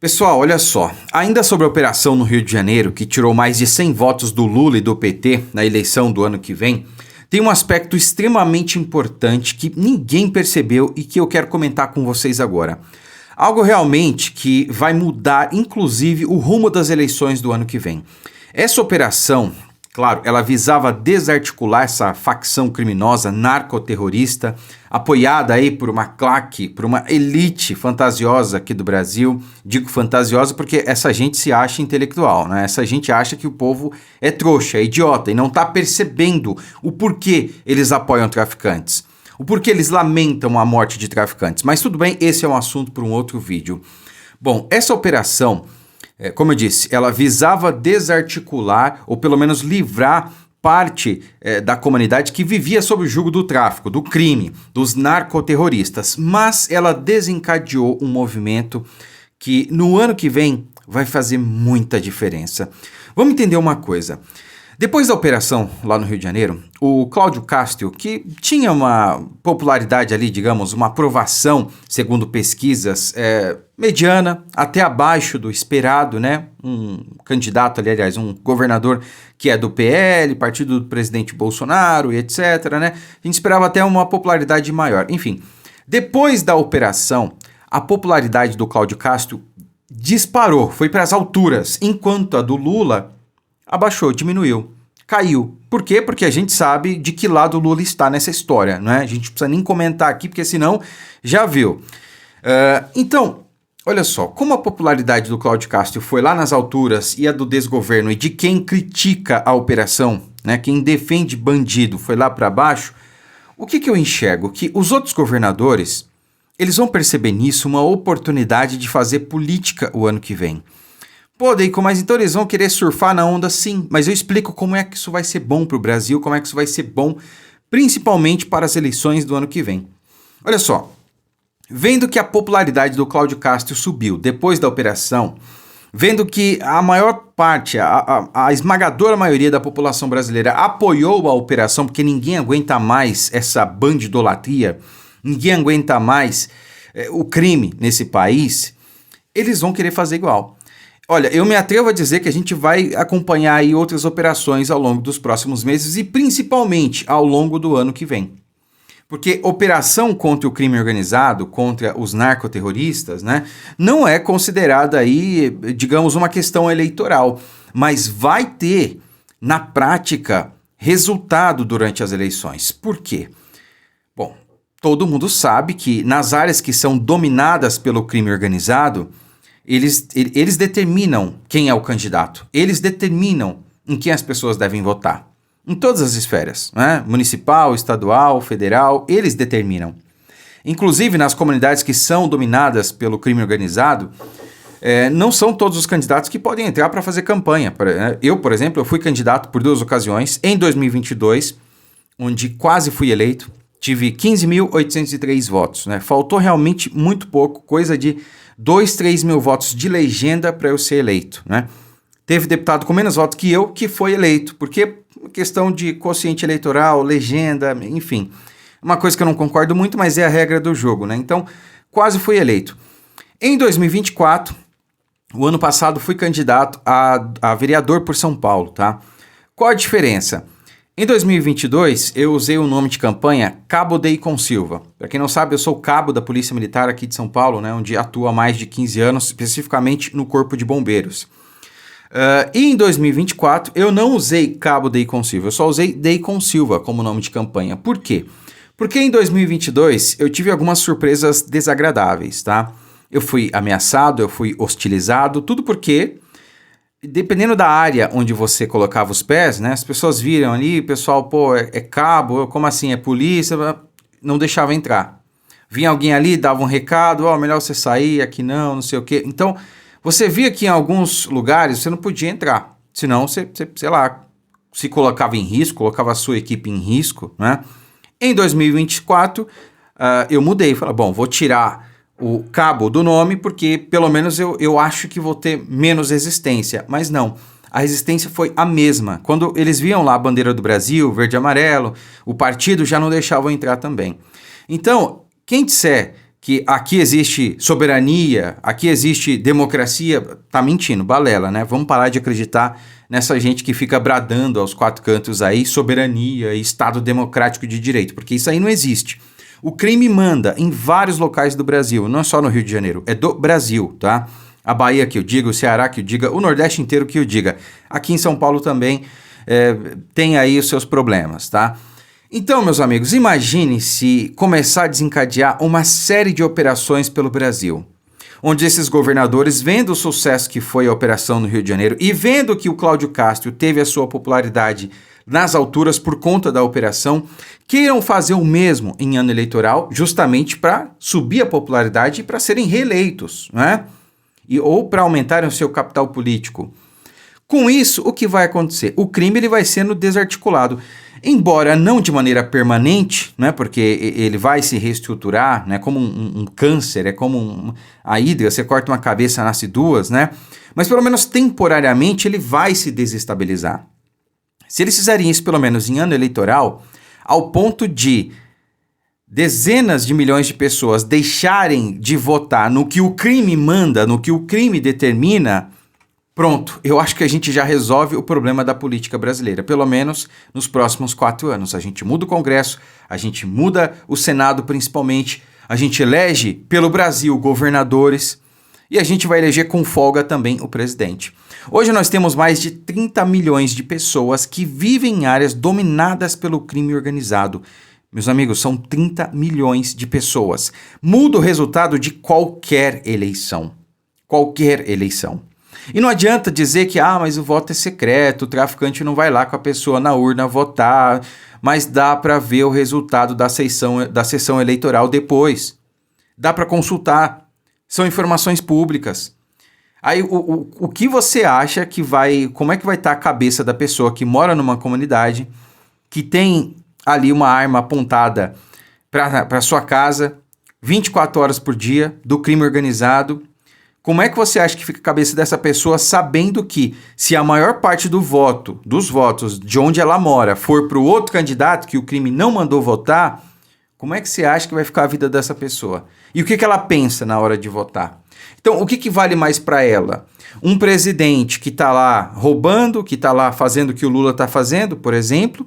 Pessoal, olha só. Ainda sobre a operação no Rio de Janeiro, que tirou mais de 100 votos do Lula e do PT na eleição do ano que vem, tem um aspecto extremamente importante que ninguém percebeu e que eu quero comentar com vocês agora. Algo realmente que vai mudar, inclusive, o rumo das eleições do ano que vem. Essa operação, claro, ela visava desarticular essa facção criminosa narcoterrorista, apoiada aí por uma claque, por uma elite fantasiosa aqui do Brasil. Digo fantasiosa porque essa gente se acha intelectual, né? Essa gente acha que o povo é trouxa, é idiota e não está percebendo o porquê eles apoiam traficantes. O porquê eles lamentam a morte de traficantes. Mas tudo bem, esse é um assunto para um outro vídeo. Bom, essa operação, como eu disse, ela visava desarticular ou pelo menos livrar parte da comunidade que vivia sob o jugo do tráfico, do crime, dos narcoterroristas. Mas ela desencadeou um movimento que no ano que vem vai fazer muita diferença. Vamos entender uma coisa. Depois da operação lá no Rio de Janeiro, o Cláudio Castro, que tinha uma popularidade ali, digamos, uma aprovação, segundo pesquisas, mediana, até abaixo do esperado, né? Um candidato ali, aliás, um governador que é do PL, partido do presidente Bolsonaro e etc, né? A gente esperava até uma popularidade maior. Enfim, depois da operação, a popularidade do Cláudio Castro disparou, foi para as alturas, enquanto a do Lula abaixou, diminuiu, caiu. Por quê? Porque a gente sabe de que lado o Lula está nessa história, não é? A gente não precisa nem comentar aqui, porque senão já viu. Então, olha só, como a popularidade do Cláudio Castro foi lá nas alturas e a do desgoverno e de quem critica a operação, né, quem defende bandido foi lá para baixo, o que eu enxergo? Que os outros governadores, eles vão perceber nisso uma oportunidade de fazer política o ano que vem. Pô, Deico, mas então eles vão querer surfar na onda sim, mas eu explico como é que isso vai ser bom para o Brasil, como é que isso vai ser bom principalmente para as eleições do ano que vem. Olha só, vendo que a popularidade do Cláudio Castro subiu depois da operação, vendo que a maior parte, a esmagadora maioria da população brasileira apoiou a operação, porque ninguém aguenta mais essa bandidolatria, ninguém aguenta mais o crime nesse país, eles vão querer fazer igual. Olha, eu me atrevo a dizer que a gente vai acompanhar aí outras operações ao longo dos próximos meses e principalmente ao longo do ano que vem. Porque operação contra o crime organizado, contra os narcoterroristas, né, não é considerada aí, digamos, uma questão eleitoral, mas vai ter, na prática, resultado durante as eleições. Por quê? Bom, todo mundo sabe que nas áreas que são dominadas pelo crime organizado, eles determinam quem é o candidato. Eles determinam em quem as pessoas devem votar. Em todas as esferas, né? Municipal, estadual, federal, eles determinam. Inclusive nas comunidades que são dominadas pelo crime organizado, não são todos os candidatos que podem entrar para fazer campanha. Eu, por exemplo, eu fui candidato por 2 ocasiões, em 2022, onde quase fui eleito, tive 15.803 votos, né? Faltou realmente muito pouco, coisa de 2, 3 mil votos de legenda para eu ser eleito, né? Teve deputado com menos votos que eu que foi eleito, porque questão de quociente eleitoral, legenda, enfim, uma coisa que eu não concordo muito, mas é a regra do jogo, né? Então, quase fui eleito. Em 2024, o ano passado, fui candidato a vereador por São Paulo, tá? Qual a diferença? Em 2022, eu usei o nome de campanha Cabo Deicon Silva. Para quem não sabe, eu sou cabo da Polícia Militar aqui de São Paulo, né, onde atuo há mais de 15 anos, especificamente no Corpo de Bombeiros. E em 2024, eu não usei Cabo Deicon Silva, eu só usei Deicon Silva como nome de campanha. Por quê? Porque em 2022, eu tive algumas surpresas desagradáveis, tá? Eu fui ameaçado, eu fui hostilizado, tudo porque, dependendo da área onde você colocava os pés, né, as pessoas viram ali, o pessoal, pô, é cabo, como assim, é polícia, não deixava entrar. Vinha alguém ali, dava um recado, melhor você sair, aqui não sei o quê. Então, você via que em alguns lugares você não podia entrar, senão você, sei lá, se colocava em risco, colocava a sua equipe em risco, né? Em 2024, eu mudei, falei, bom, vou tirar o cabo do nome, porque pelo menos eu acho que vou ter menos resistência. Mas não, a resistência foi a mesma. Quando eles viam lá a bandeira do Brasil, verde e amarelo, o partido já não deixava eu entrar também. Então, quem disser que aqui existe soberania, aqui existe democracia, tá mentindo, balela, né? Vamos parar de acreditar nessa gente que fica bradando aos quatro cantos aí soberania e Estado democrático de direito, porque isso aí não existe. O crime manda em vários locais do Brasil, não é só no Rio de Janeiro, é do Brasil, tá? A Bahia que eu diga, o Ceará que eu diga, o Nordeste inteiro que eu diga. Aqui em São Paulo também tem aí os seus problemas, tá? Então, meus amigos, imagine se começar a desencadear uma série de operações pelo Brasil, onde esses governadores, vendo o sucesso que foi a operação no Rio de Janeiro e vendo que o Cláudio Castro teve a sua popularidade nas alturas por conta da operação, queiram fazer o mesmo em ano eleitoral, justamente para subir a popularidade e para serem reeleitos, né? Ou para aumentarem o seu capital político. Com isso, o que vai acontecer? O crime ele vai sendo desarticulado. Embora não de maneira permanente, né, porque ele vai se reestruturar, né, como um câncer, é como a hidra, você corta uma cabeça, nasce duas, né? Mas pelo menos temporariamente ele vai se desestabilizar. Se eles fizerem isso pelo menos em ano eleitoral, ao ponto de dezenas de milhões de pessoas deixarem de votar no que o crime manda, no que o crime determina, pronto, eu acho que a gente já resolve o problema da política brasileira, pelo menos nos próximos 4 anos. A gente muda o Congresso, a gente muda o Senado principalmente, a gente elege pelo Brasil governadores e a gente vai eleger com folga também o presidente. Hoje nós temos mais de 30 milhões de pessoas que vivem em áreas dominadas pelo crime organizado. Meus amigos, são 30 milhões de pessoas. Muda o resultado de qualquer eleição. Qualquer eleição. E não adianta dizer que, mas o voto é secreto, o traficante não vai lá com a pessoa na urna votar, mas dá para ver o resultado da sessão eleitoral depois. Dá para consultar. São informações públicas. Aí, o que você acha que como é que vai estar a cabeça da pessoa que mora numa comunidade, que tem ali uma arma apontada para sua casa, 24 horas por dia, do crime organizado? Como é que você acha que fica a cabeça dessa pessoa sabendo que se a maior parte dos votos de onde ela mora for para o outro candidato que o crime não mandou votar, como é que você acha que vai ficar a vida dessa pessoa? E o que ela pensa na hora de votar? Então, o que vale mais para ela? Um presidente que está lá roubando, que está lá fazendo o que o Lula está fazendo, por exemplo,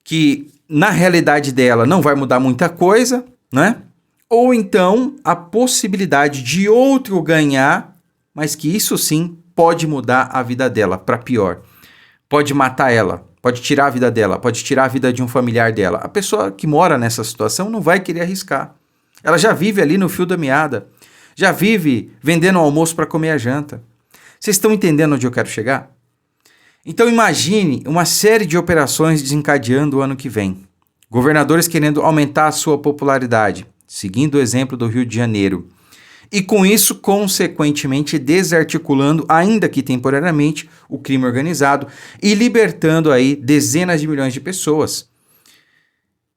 que na realidade dela não vai mudar muita coisa, né? Ou então a possibilidade de outro ganhar, mas que isso sim pode mudar a vida dela para pior. Pode matar ela, pode tirar a vida dela, pode tirar a vida de um familiar dela. A pessoa que mora nessa situação não vai querer arriscar. Ela já vive ali no fio da meada, já vive vendendo o almoço para comer a janta. Vocês estão entendendo onde eu quero chegar? Então imagine uma série de operações desencadeando o ano que vem. Governadores querendo aumentar a sua popularidade, seguindo o exemplo do Rio de Janeiro. E com isso, consequentemente, desarticulando, ainda que temporariamente, o crime organizado e libertando aí dezenas de milhões de pessoas.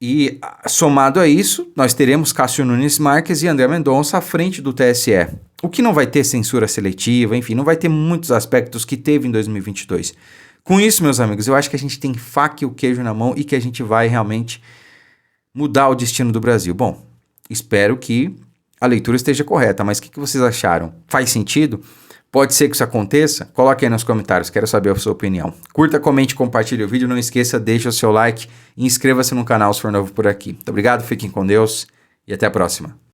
E somado a isso, nós teremos Cássio Nunes Marques e André Mendonça à frente do TSE. O que não vai ter censura seletiva, enfim, não vai ter muitos aspectos que teve em 2022. Com isso, meus amigos, eu acho que a gente tem faca e o queijo na mão e que a gente vai realmente mudar o destino do Brasil. Bom, espero que a leitura esteja correta, mas o que vocês acharam? Faz sentido? Pode ser que isso aconteça? Coloque aí nos comentários, quero saber a sua opinião. Curta, comente, compartilhe o vídeo, não esqueça, deixe o seu like e inscreva-se no canal se for novo por aqui. Muito obrigado, fiquem com Deus e até a próxima.